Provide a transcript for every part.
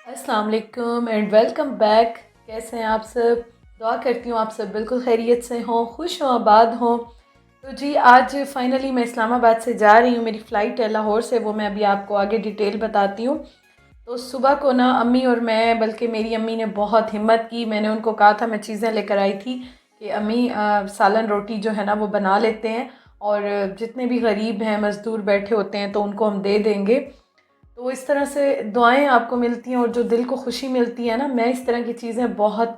अस्सलाम वालेकुम and welcome back. कैसे हैं आप सब? दुआ करती हूँ आप सब बिल्कुल खैरियत से हों, खुश हों, आबाद हों। तो जी आज फाइनली मैं इस्लामाबाद से जा रही हूँ। मेरी फ़्लाइट है लाहौर से, वो मैं अभी आपको आगे डिटेल बताती हूँ। तो सुबह को ना अम्मी और मैं, बल्कि मेरी अम्मी ने बहुत हिम्मत की। मैंने उनको कहा था, मैं चीज़ें लेकर आई थी कि अम्मी सालन रोटी जो है ना वो बना लेते हैं, और जितने भी गरीब हैं मज़दूर बैठे होते हैं तो उनको हम दे देंगे। तो इस तरह से दुआएं आपको मिलती हैं और जो दिल को खुशी मिलती है ना, मैं इस तरह की चीज़ें बहुत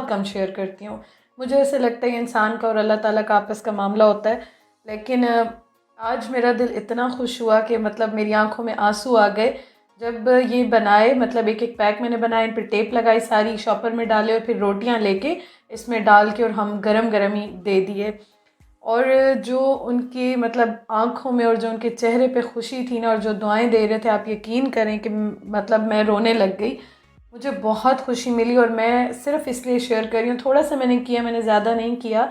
कम शेयर करती हूँ। मुझे ऐसे लगता है इंसान का और अल्लाह ताला का आपस का मामला होता है। लेकिन आज मेरा दिल इतना खुश हुआ कि मतलब मेरी आंखों में आंसू आ गए जब ये बनाए। मतलब एक एक पैक मैंने बनाए, इन पर टेप लगाई, सारी शॉपर में डाले और फिर रोटियां लेके इसमें डाल के और हम गरम गरम ही दे दिए। और जो उनकी मतलब आँखों में और जो उनके चेहरे पे खुशी थी ना, और जो दुआएं दे रहे थे, आप यकीन करें कि मतलब मैं रोने लग गई। मुझे बहुत खुशी मिली और मैं सिर्फ इसलिए शेयर कर रही हूँ। थोड़ा सा मैंने किया, मैंने ज़्यादा नहीं किया,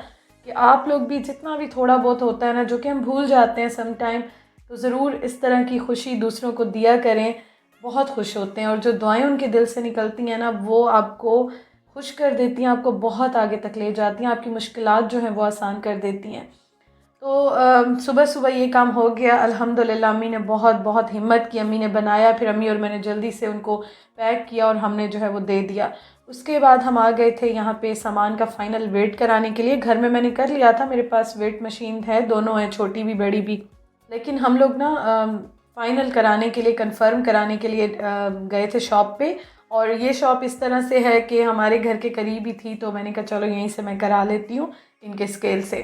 कि आप लोग भी जितना भी थोड़ा बहुत होता है ना, जो कि हम भूल जाते हैं सम टाइम, तो ज़रूर इस तरह की खुशी दूसरों को दिया करें। बहुत खुश होते हैं और जो दुआएं उनके दिल से निकलती हैं ना, वो आपको खुश कर देती हैं, आपको बहुत आगे तक ले जाती हैं, आपकी मुश्किलात जो हैं वो आसान कर देती हैं। तो सुबह सुबह ये काम हो गया अल्हम्दुलिल्लाह। अम्मी ने बहुत बहुत हिम्मत की, अम्मी ने बनाया, फिर अम्मी और मैंने जल्दी से उनको पैक किया और हमने जो है वो दे दिया। उसके बाद हम आ गए थे यहाँ पे सामान का फ़ाइनल वेट कराने के लिए। घर में मैंने कर लिया था, मेरे पास वेट मशीन है, दोनों हैं, छोटी भी बड़ी भी। लेकिन हम लोग ना फ़ाइनल कराने के लिए, कंफर्म कराने के लिए गए थे शॉप पे। और ये शॉप इस तरह से है कि हमारे घर के करीब ही थी, तो मैंने कहा चलो यहीं से मैं करा लेती हूँ इनके स्केल से।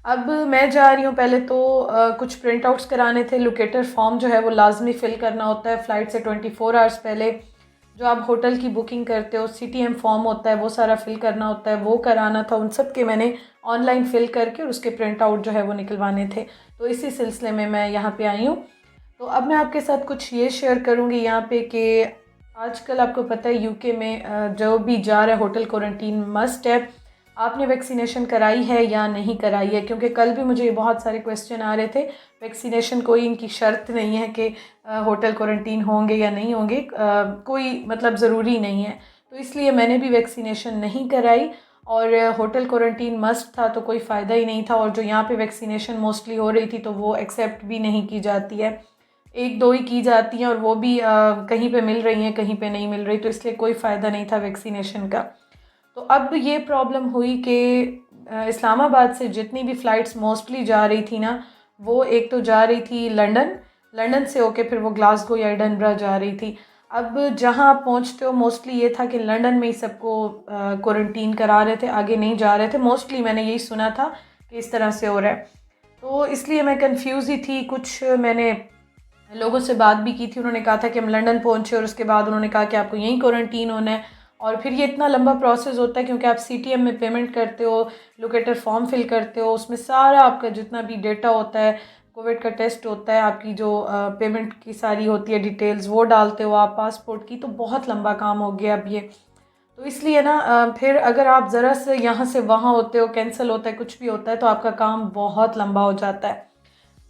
अब मैं जा रही हूँ। पहले तो कुछ प्रिंट आउट्स कराने थे। लोकेटर फॉर्म जो है वो लाजमी फ़िल करना होता है फ़्लाइट से 24 आवर्स पहले। जो आप होटल की बुकिंग करते हो, सीटीएम फॉर्म होता है, वो सारा फिल करना होता है, वो कराना था। उन सब के मैंने ऑनलाइन फ़िल करके और उसके प्रिंट आउट जो है वो निकलवाने थे। तो इसी सिलसिले में मैं यहाँ पे आई हूँ। तो अब मैं आपके साथ कुछ ये शेयर करूँगी यहाँ पे कि आजकल आपको पता है यूके में जो भी जा रहा है होटल क्वारंटीन मस्ट है। आपने वैक्सीनेशन कराई है या नहीं कराई है? क्योंकि कल भी मुझे बहुत सारे क्वेश्चन आ रहे थे। वैक्सीनेशन कोई इनकी शर्त नहीं है कि होटल क्वारंटीन होंगे या नहीं होंगे, कोई मतलब ज़रूरी नहीं है। तो इसलिए मैंने भी वैक्सीनेशन नहीं कराई। और होटल क्वारंटीन मस्ट था तो कोई फ़ायदा ही नहीं था। और जो यहाँ पे वैक्सीनेशन मोस्टली हो रही थी तो वो एक्सेप्ट भी नहीं की जाती है, एक दो ही की जाती हैं, और वो भी कहीं पे मिल रही हैं, कहीं पे नहीं मिल रही, तो इसलिए कोई फ़ायदा नहीं था वैक्सीनेशन का। तो अब ये प्रॉब्लम हुई कि इस्लामाबाद से जितनी भी फ़्लाइट्स मोस्टली जा रही थी ना, वो एक तो जा रही थी लंदन, लंदन से होके फिर वो ग्लासगो या एडिनबरा जा रही थी। अब जहाँ आप पहुँचते हो मोस्टली ये था कि लंदन में ही सबको क्वारंटीन करा रहे थे, आगे नहीं जा रहे थे। मोस्टली मैंने यही सुना था कि इस तरह से हो रहा है। तो इसलिए मैं कंफ्यूज ही थी। कुछ मैंने लोगों से बात भी की थी, उन्होंने कहा था कि हम लंदन पहुँचे और उसके बाद उन्होंने कहा कि आपको यहीं क्वारंटीन होना है। और फिर ये इतना लंबा प्रोसेस होता है क्योंकि आप सीटीएम में पेमेंट करते हो, लोकेटर फॉर्म फिल करते हो, उसमें सारा आपका जितना भी डेटा होता है, कोविड का टेस्ट होता है, आपकी जो पेमेंट की सारी होती है डिटेल्स वो डालते हो आप, पासपोर्ट की। तो बहुत लंबा काम हो गया अब ये। तो इसलिए ना फिर अगर आप ज़रा से यहाँ से वहाँ होते हो, कैंसिल होता है, कुछ भी होता है, तो आपका काम बहुत लंबा हो जाता है।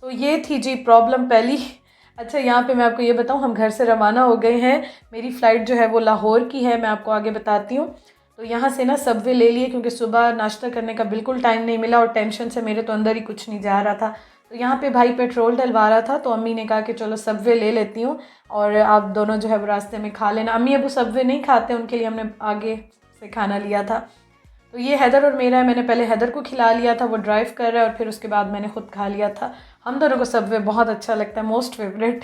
तो ये थी जी प्रॉब्लम पहली। अच्छा, यहाँ पे मैं आपको ये बताऊँ, हम घर से रवाना हो गए हैं। मेरी फ़्लाइट जो है वो लाहौर की है, मैं आपको आगे बताती हूँ। तो यहाँ से ना सबवे ले लिए क्योंकि सुबह नाश्ता करने का बिल्कुल टाइम नहीं मिला और टेंशन से मेरे तो अंदर ही कुछ नहीं जा रहा था। तो यहाँ पे भाई पेट्रोल डलवा रहा था, तो अम्मी ने कहा कि चलो सबवे ले लेती हूँ और आप दोनों जो है वो रास्ते में खा लेना। अम्मी अबू सबवे नहीं खाते, उनके लिए हमने आगे से खाना लिया था। तो ये हैदर और मेरा है, मैंने पहले हैदर को खिला लिया था, वो ड्राइव कर रहा है, और फिर उसके बाद मैंने खुद खा लिया था। हम दोनों को सबवे बहुत अच्छा लगता है, मोस्ट फेवरेट।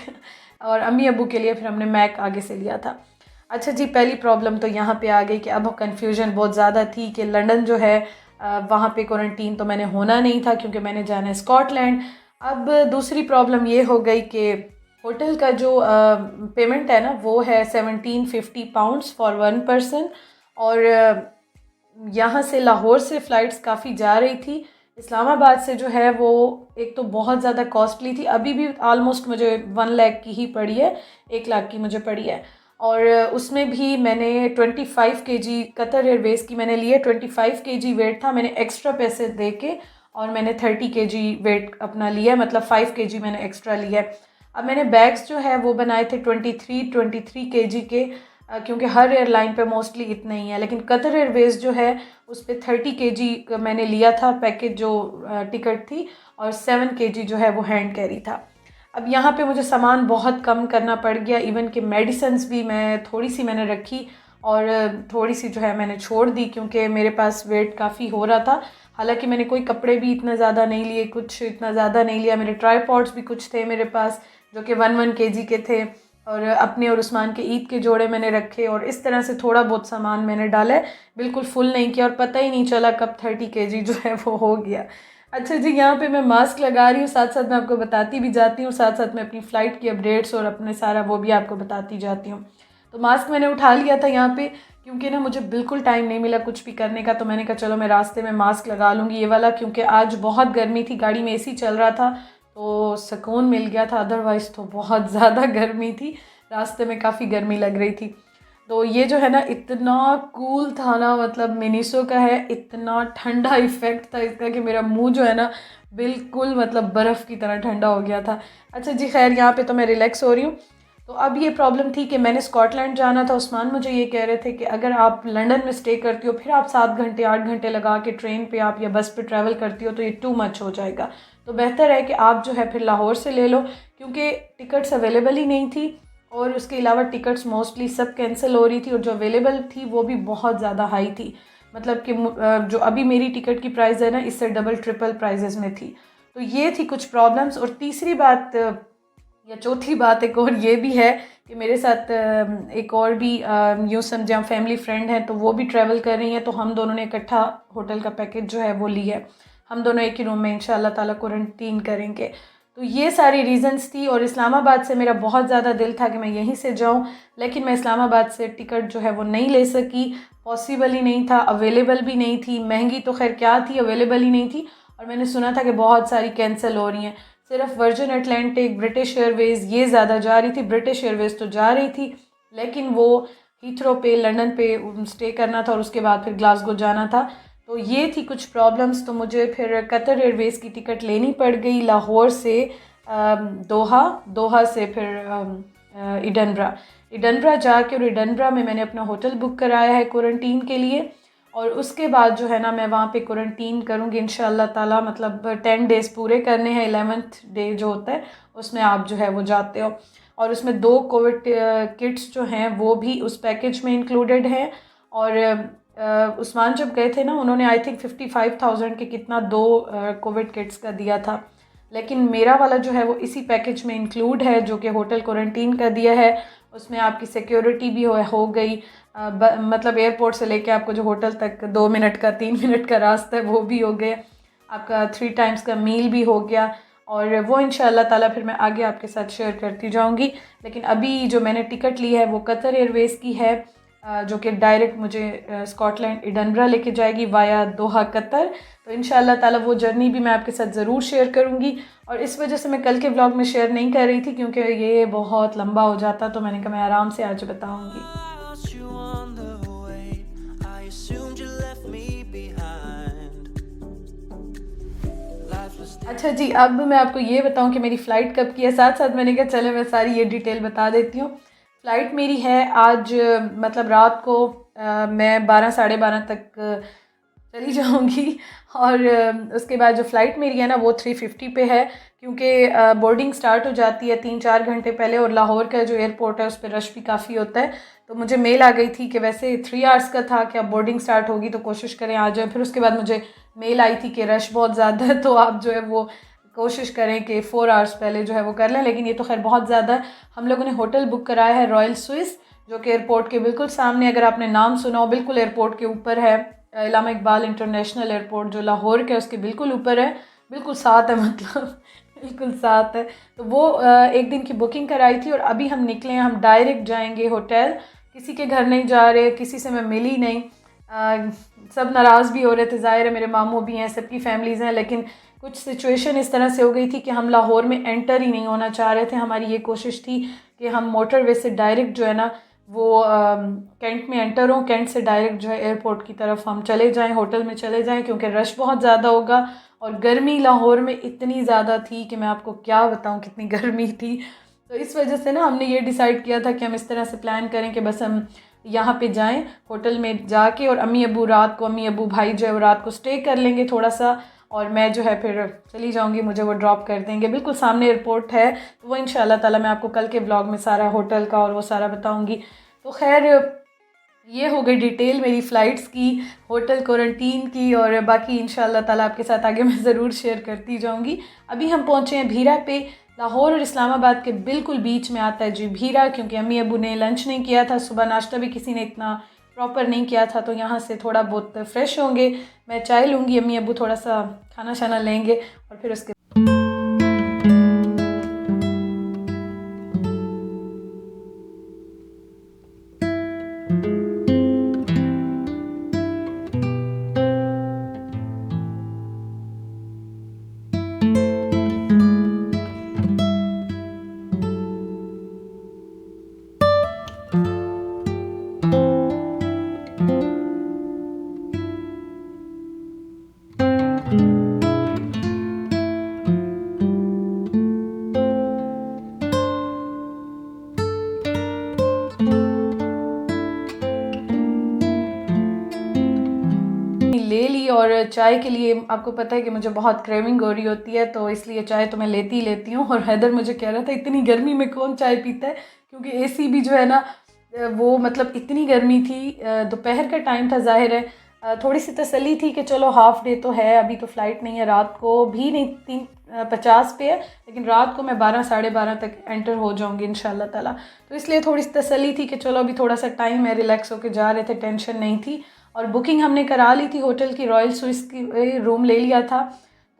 और अम्मी अबू के लिए फिर हमने मैक आगे से लिया था। अच्छा जी, पहली प्रॉब्लम तो यहाँ पे आ गई कि अब कन्फ्यूजन बहुत ज़्यादा थी कि लंदन जो है वहाँ पे क्वारंटीन तो मैंने होना नहीं था क्योंकि मैंने जाना है स्कॉटलैंड। अब दूसरी प्रॉब्लम ये हो गई कि होटल का जो पेमेंट है ना, वो है 1750 फॉर वन पर्सन। और यहाँ से लाहौर से फ़्लाइट्स काफ़ी जा रही थी। इस्लामाबाद से जो है वो एक तो बहुत ज़्यादा कॉस्टली थी, अभी भी आलमोस्ट मुझे 1 लाख की ही पड़ी है, 1 लाख की मुझे पड़ी है। और उसमें भी मैंने 25 kg कतर एयरवेज़ की मैंने ली है। 25 kg वेट था, मैंने एक्स्ट्रा पैसे दे के और मैंने 30 kg वेट अपना लिया, मतलब 5 kg मैंने एक्स्ट्रा लिया है। अब मैंने बैग्स जो है वो बनाए थे 23 kg के। क्योंकि हर एयरलाइन पे मोस्टली इतना ही है, लेकिन कतर एयरवेज़ जो है उस पर 30 kg मैंने लिया था पैकेज जो टिकट थी, और 7 kg जो है वो हैंड कैरी था। अब यहाँ पे मुझे सामान बहुत कम करना पड़ गया, इवन कि मेडिसिन्स भी मैं थोड़ी सी मैंने रखी और थोड़ी सी जो है मैंने छोड़ दी, क्योंकि मेरे पास वेट काफ़ी हो रहा था। हालांकि मैंने कोई कपड़े भी इतना ज़्यादा नहीं लिए, कुछ इतना ज़्यादा नहीं लिया। मेरे ट्राईपॉड्स भी कुछ थे मेरे पास जो कि 1 kg के थे, और अपने और उस्मान के ईद के जोड़े मैंने रखे, और इस तरह से थोड़ा बहुत सामान मैंने डाला है, बिल्कुल फुल नहीं किया, और पता ही नहीं चला कब 30 kg जो है वो हो गया। अच्छा जी, यहाँ पे मैं मास्क लगा रही हूँ, साथ साथ मैं आपको बताती भी जाती हूँ, साथ साथ मैं अपनी फ़्लाइट की अपडेट्स और अपने सारा वो भी आपको बताती जाती हूँ। तो मास्क मैंने उठा लिया था यहाँ पे, क्योंकि ना मुझे बिल्कुल टाइम नहीं मिला कुछ भी करने का, तो मैंने कहा चलो मैं रास्ते में मास्क लगा लूँगी ये वाला, क्योंकि आज बहुत गर्मी थी, गाड़ी में एसी चल रहा था तो सुकून मिल गया था, अदरवाइज़ तो बहुत ज़्यादा गर्मी थी, रास्ते में काफ़ी गर्मी लग रही थी। तो ये जो है ना इतना कूल था ना, मतलब मिनीसो का है, इतना ठंडा इफ़ेक्ट था इसका कि मेरा मुंह जो है ना बिल्कुल मतलब बर्फ़ की तरह ठंडा हो गया था। अच्छा जी, खैर यहाँ पे तो मैं रिलैक्स हो रही हूँ। तो अब ये प्रॉब्लम थी कि मैंने स्कॉटलैंड जाना था, उस्मान मुझे ये कह रहे थे कि अगर आप लंदन में स्टे करती हो, फिर आप 7 घंटे 8 घंटे लगा के ट्रेन पे आप या बस पे ट्रैवल करती हो, तो ये टू मच हो जाएगा। तो बेहतर है कि आप जो है फिर लाहौर से ले लो, क्योंकि टिकट्स अवेलेबल ही नहीं थी, और उसके अलावा टिकट्स मोस्टली सब कैंसिल हो रही थी, और जो अवेलेबल थी वो भी बहुत ज़्यादा हाई थी। मतलब कि जो अभी मेरी टिकट की प्राइस है ना, इससे डबल ट्रिपल प्राइजेज़ में थी। तो ये थी कुछ प्रॉब्लम्स। और तीसरी बात या चौथी बात एक और ये भी है कि मेरे साथ एक और भी यूँ समझे हम फैमिली फ्रेंड हैं, तो वो भी ट्रैवल कर रही हैं, तो हम दोनों ने इकट्ठा होटल का पैकेज जो है वो लिया है। हम दोनों एक ही रूम में इंशाल्लाह ताला क्वारंटीन करेंगे। तो ये सारी रीज़न्स थी, और इस्लामाबाद से मेरा बहुत ज़्यादा दिल था कि मैं यहीं से जाऊं, लेकिन मैं इस्लामाबाद से टिकट जो है वो नहीं ले सकी, पॉसिबल ही नहीं था, अवेलेबल भी नहीं थी। महंगी तो खैर क्या थी, अवेलेबल ही नहीं थी। और मैंने सुना था कि बहुत सारी कैंसिल हो रही हैं, सिर्फ वर्जिन अटलांटिक, ब्रिटिश एयरवेज़ ये ज़्यादा जा रही थी। ब्रिटिश एयरवेज़ तो जा रही थी, लेकिन वो हीथ्रो पे लंदन पे स्टे करना था और उसके बाद फिर ग्लासगो जाना था। तो ये थी कुछ प्रॉब्लम्स। तो मुझे फिर कतर एयरवेज़ की टिकट लेनी पड़ गई लाहौर से दोहा, दोहा से फिर इडनबरा जाके, और इडनबरा में मैंने अपना होटल बुक कराया है क्वारंटीन के लिए। और उसके बाद जो है ना मैं वहाँ पे क्वारंटीन करूँगी इंशाल्लाह ताला। मतलब 10 डेज़ पूरे करने हैं, 11th डे जो होता है उसमें आप जो है वो जाते हो। और उसमें 2 कोविड किट्स जो हैं वो भी उस पैकेज में इंक्लूडेड हैं। और उस्मान जब गए थे ना, उन्होंने आई थिंक 55,000 के कितना 2 कोविड किट्स का दिया था, लेकिन मेरा वाला जो है वो इसी पैकेज में इंक्लूड है, जो कि होटल क्वारंटीन का दिया है। उसमें आपकी सिक्योरिटी भी हो गई, मतलब एयरपोर्ट से लेके आपको जो होटल तक 2 मिनट का 3 मिनट का रास्ता है वो भी हो गया, आपका 3 टाइम्स का मील भी हो गया। और वो इंशाल्लाह ताला फिर मैं आगे आपके साथ शेयर करती जाऊंगी। लेकिन अभी जो मैंने टिकट ली है वो कतर एयरवेज़ की है, जो कि डायरेक्ट मुझे स्कॉटलैंड एडिनबरा लेके जाएगी वाया दोहा कतर। तो इंशाल्लाह ताला वो जर्नी भी मैं आपके साथ ज़रूर शेयर करूँगी। और इस वजह से मैं कल के व्लॉग में शेयर नहीं कर रही थी, क्योंकि ये बहुत लंबा हो जाता, तो मैंने कहा मैं आराम से आज बताऊँगी। अच्छा जी, अब मैं आपको ये बताऊं कि मेरी फ़्लाइट कब की है। साथ साथ मैंने कहा चले मैं सारी ये डिटेल बता देती हूँ। फ़्लाइट मेरी है आज, मतलब रात को मैं 12 साढ़े 12 तक चली जाऊंगी। और उसके बाद जो फ़्लाइट मेरी है ना वो 3:50 पे है, क्योंकि बोर्डिंग स्टार्ट हो जाती है 3-4 घंटे पहले, और लाहौर का जो एयरपोर्ट है उस पर रश भी काफ़ी होता है। तो मुझे मेल आ गई थी कि वैसे 3 आवर्स का था कि अब बोर्डिंग स्टार्ट होगी तो कोशिश करें आ जाए। फिर उसके बाद मुझे मेल आई थी कि रश बहुत ज़्यादा है, तो आप जो है वो कोशिश करें कि 4 आवर्स पहले जो है वो कर लें। लेकिन ये तो खैर बहुत ज़्यादा है। हम लोगों ने होटल बुक कराया है रॉयल स्विस, जो कि एयरपोर्ट के बिल्कुल सामने, अगर आपने नाम सुना हो, बिल्कुल एयरपोर्ट के ऊपर है। इलामा इकबाल इंटरनेशनल एयरपोर्ट जो लाहौर के उसके बिल्कुल ऊपर है, बिल्कुल साथ है मतलब बिल्कुल साथ है। तो वो एक दिन की बुकिंग कराई थी, और अभी हम निकले हैं, हम डायरेक्ट जाएंगे होटल, किसी के घर नहीं जा रहे, किसी से मैं मिली नहीं। सब नाराज़ भी हो रहे थे, ज़ाहिर है मेरे मामू भी हैं, सबकी फैमिलीज़ हैं, लेकिन कुछ सिचुएशन इस तरह से हो गई थी कि हम लाहौर में एंटर ही नहीं होना चाह रहे थे। हमारी ये कोशिश थी कि हम मोटरवे से डायरेक्ट जो है ना वो कैंट में एंटर हों, कैंट से डायरेक्ट जो है एयरपोर्ट की तरफ हम चले जाएं, होटल में चले जाएं, क्योंकि रश बहुत ज़्यादा होगा। और गर्मी लाहौर में इतनी ज़्यादा थी कि मैं आपको क्या बताऊं कितनी गर्मी थी। तो इस वजह से ना हमने ये डिसाइड किया था कि हम इस तरह से प्लान करें कि बस हम यहाँ पे जाएं होटल में जाके, और अम्मी अबू भाई जो है वो रात को स्टे कर लेंगे थोड़ा सा, और मैं जो है फिर चली जाऊँगी, मुझे वो ड्रॉप कर देंगे। बिल्कुल सामने एयरपोर्ट है, तो वो इंशाल्लाह ताला मैं आपको कल के ब्लॉग में सारा होटल का और वो सारा बताऊँगी। तो खैर ये हो गई डिटेल मेरी फ़्लाइट्स की, होटल क्वारंटीन की, और बाकी इंशाल्लाह ताला आपके साथ आगे मैं ज़रूर शेयर करती जाऊँगी। अभी हम पहुँचे हैं भीरा पे। लाहौर और इस्लामाबाद के बिल्कुल बीच में आता है जी भीरा, क्योंकि अम्मी अबू ने लंच नहीं किया था, सुबह नाश्ता भी किसी ने इतना प्रॉपर नहीं किया था, तो यहाँ से थोड़ा बहुत फ्रेश होंगे, मैं चाय लूँगी, अम्मी अबू थोड़ा सा खाना शाना लेंगे, और फिर उसके ले ली। और चाय के लिए आपको पता है कि मुझे बहुत क्रेविंग हो रही होती है, तो इसलिए चाय तो मैं लेती ही लेती हूँ। और हैदर मुझे कह रहा था इतनी गर्मी में कौन चाय पीता है, क्योंकि एसी भी जो है ना वो मतलब इतनी गर्मी थी, दोपहर का टाइम था, ज़ाहिर है थोड़ी सी तसल्ली थी कि चलो हाफ़ डे तो है, अभी तो फ़्लाइट नहीं है, रात को भी नहीं 3:50 पे है, लेकिन रात को मैं 12 साढ़े 12 तक एंटर हो जाऊँगी इंशाल्लाह ताला। तो इसलिए थोड़ी सी तसल्ली थी कि चलो अभी थोड़ा सा टाइम है, रिलैक्स होकर जा रहे थे, टेंशन नहीं थी। और बुकिंग हमने करा ली थी होटल की, रॉयल स्विस की रूम ले लिया था,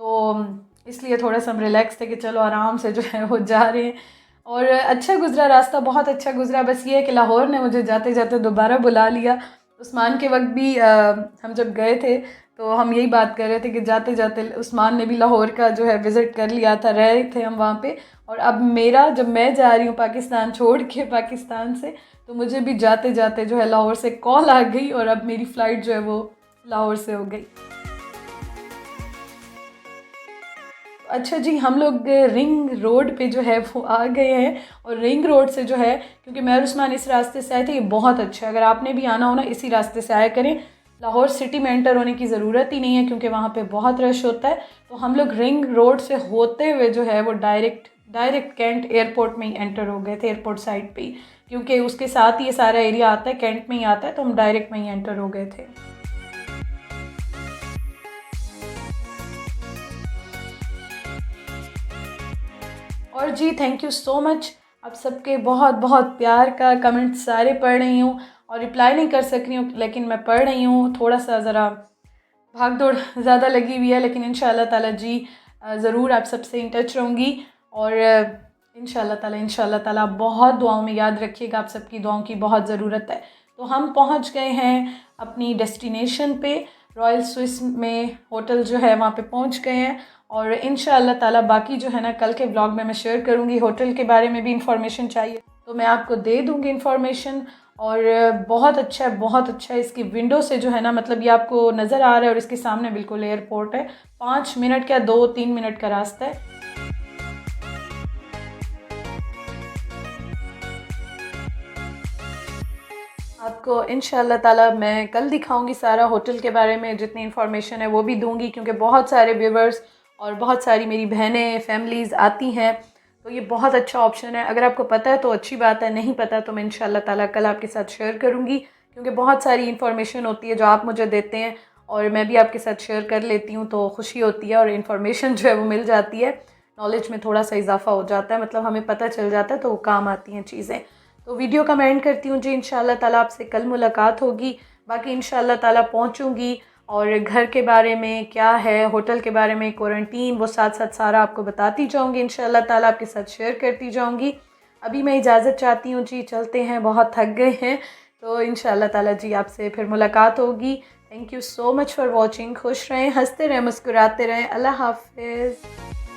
तो इसलिए थोड़ा सा हम रिलैक्स थे कि चलो आराम से जो है वो जा रहे हैं। और अच्छा गुजरा रास्ता, बहुत अच्छा गुजरा। बस ये है कि लाहौर ने मुझे जाते जाते दोबारा बुला लिया। उस्मान के वक्त भी हम जब गए थे तो हम यही बात कर रहे थे कि जाते जाते उस्मान ने भी लाहौर का जो है विज़िट कर लिया था, रह रहे थे हम वहाँ पे। और अब मेरा, जब मैं जा रही हूँ पाकिस्तान छोड़ के, पाकिस्तान से, तो मुझे भी जाते जाते जो है लाहौर से कॉल आ गई, और अब मेरी फ़्लाइट जो है वो लाहौर से हो गई। अच्छा जी, हम लोग रिंग रोड पे जो है वो आ गए हैं, और रिंग रोड से जो है, क्योंकि मैं और उस्मान इस रास्ते से आए थे, ये बहुत अच्छा है, अगर आपने भी आना हो ना इसी रास्ते से आया करें। लाहौर सिटी में एंटर होने की ज़रूरत ही नहीं है, क्योंकि वहाँ पे बहुत रश होता है। तो हम लोग रिंग रोड से होते हुए जो है वो डायरेक्ट कैंट एयरपोर्ट में ही एंटर हो गए थे, एयरपोर्ट साइड पे ही, क्योंकि उसके साथ ही ये सारा एरिया आता है, कैंट में ही आता है, तो हम डायरेक्ट में ही एंटर हो गए थे। और जी थैंक यू सो मच, आप सबके बहुत बहुत प्यार का कमेंट सारे पढ़ रही हूँ, और रिप्लाई नहीं कर सक रही हूँ, लेकिन मैं पढ़ रही हूँ। थोड़ा सा ज़रा भाग दौड़ ज़्यादा लगी हुई है, लेकिन इंशाल्लाह ताला जी ज़रूर आप सबसे इन टच रहूँगी। और इंशाल्लाह ताला बहुत दुआओं में याद रखिएगा, आप सबकी दुआओं की बहुत ज़रूरत है। तो हम पहुँच गए हैं अपनी डेस्टिनेशन पे, रॉयल स्विस में होटल जो है वहाँ पे पहुँच गए हैं। और इंशाल्लाह ताला बाकी जो है ना कल के व्लॉग में मैं शेयर करूँगी। होटल के बारे में भी इंफॉर्मेशन चाहिए तो मैं आपको दे दूँगी इंफॉर्मेशन। और बहुत अच्छा है, बहुत अच्छा है। इसकी विंडो से जो है ना, मतलब ये आपको नज़र आ रहा है, और इसके सामने बिल्कुल एयरपोर्ट है, 5 मिनट क्या 2-3 मिनट का रास्ता है। आपको इंशाल्लाह ताला मैं कल दिखाऊंगी सारा होटल के बारे में, जितनी इन्फॉर्मेशन है वो भी दूंगी, क्योंकि बहुत सारे व्यूवर्स और बहुत सारी मेरी बहनें फैमिलीज़ आती हैं, तो ये बहुत अच्छा ऑप्शन है। अगर आपको पता है तो अच्छी बात है, नहीं पता तो मैं इंशाल्लाह ताला कल आपके साथ शेयर करूँगी, क्योंकि बहुत सारी इन्फॉर्मेशन होती है जो आप मुझे देते हैं और मैं भी आपके साथ शेयर कर लेती हूँ, तो खुशी होती है और इन्फॉर्मेशन जो है वो मिल जाती है, नॉलेज में थोड़ा सा इजाफा हो जाता है, मतलब हमें पता चल जाता है, तो वो काम आती हैं चीज़ें। तो वीडियो का मैं एंड करती हूँ जी। इंशाल्लाह ताला आपसे कल मुलाकात होगी, बाकी इंशाल्लाह ताला पहुँचूँगी और घर के बारे में क्या है, होटल के बारे में, क्वारंटीन, वो साथ साथ सारा आपको बताती जाऊँगी, इंशाल्लाह ताला आपके साथ शेयर करती जाऊँगी। अभी मैं इजाज़त चाहती हूँ जी, चलते हैं, बहुत थक गए हैं, तो इंशाल्लाह ताला जी आपसे फिर मुलाकात होगी। Thank you so much for watching. खुश रहें, हंसते रहें, मुस्कुराते रहें। अल्लाह हाफ़िज़।